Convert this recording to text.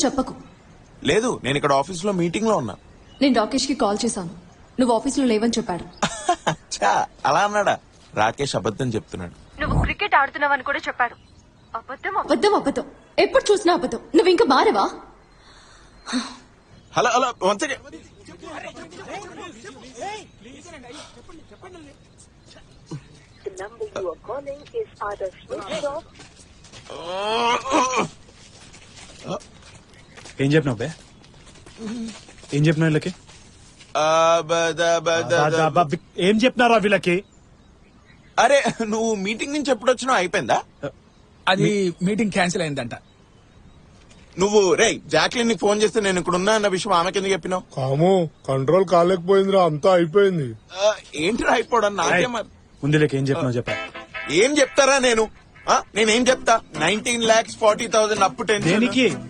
చెప్పకు. లేదు, నేను ఇక్కడ ఆఫీస్ లో మీటింగ్ లో ఉన్నా. నేను రాకేష్ కి కాల్ చేశాను, నువ్వు ఆఫీస్ లో లేవని చెప్పాడు. ఛా, అలా అన్నాడా? రాకేష్ అబద్ధం చెప్తున్నాడు. నువ్వు క్రికెట్ ఆడుతున్నావని కూడా చెప్పాడు. అబద్ధం అబద్ధం అబద్ధం, ఎప్పుడు చూసినా అబద్ధం. నువ్వు ఇంకా మారవా? Hello hello, one second. The number you are calling is either switched off. ఏం చెప్పినావు బే? ఏం చెప్పినావు వీళ్ళకి? ఏం చెప్పినారా వీళ్ళకి? అరే, నువ్వు మీటింగ్ నుంచి ఎప్పుడు వచ్చినావు? అయిపోయిందా? అది మీటింగ్ క్యాన్సిల్ అయిందంట. నువ్వు రే జాక్లిన్ నీకు ఫోన్ చేస్తే నేను ఇక్కడ ఉన్నా అన్న విషయం ఆమెకి ఎందుకు చెప్పినావు? కాము కంట్రోల్ కాలేకపోయిందిరా, అంతా అయిపోయింది. ఏంటి అయిపోవడం? నాకేం ముందు లేక ఏం చెప్పినావు చెప్పా. ఏం చెప్తారా? నేనేం చెప్తా? 19,40,000 అప్పు దేనికి? టెన్షన్